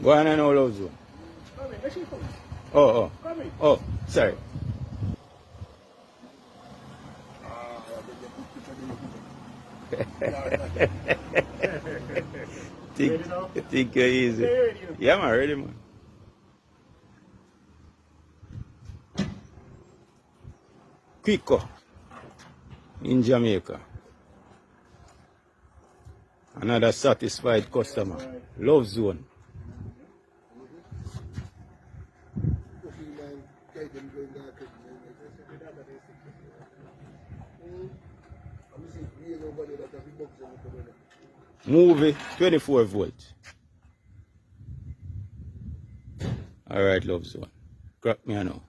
Go on and all those one. Oh, sorry. think you're easy. Yeah, I'm ready, man. Quiko in Jamaica. Another satisfied customer. Love zone. Movie 24 volts. Alright, love zone. Crack me now.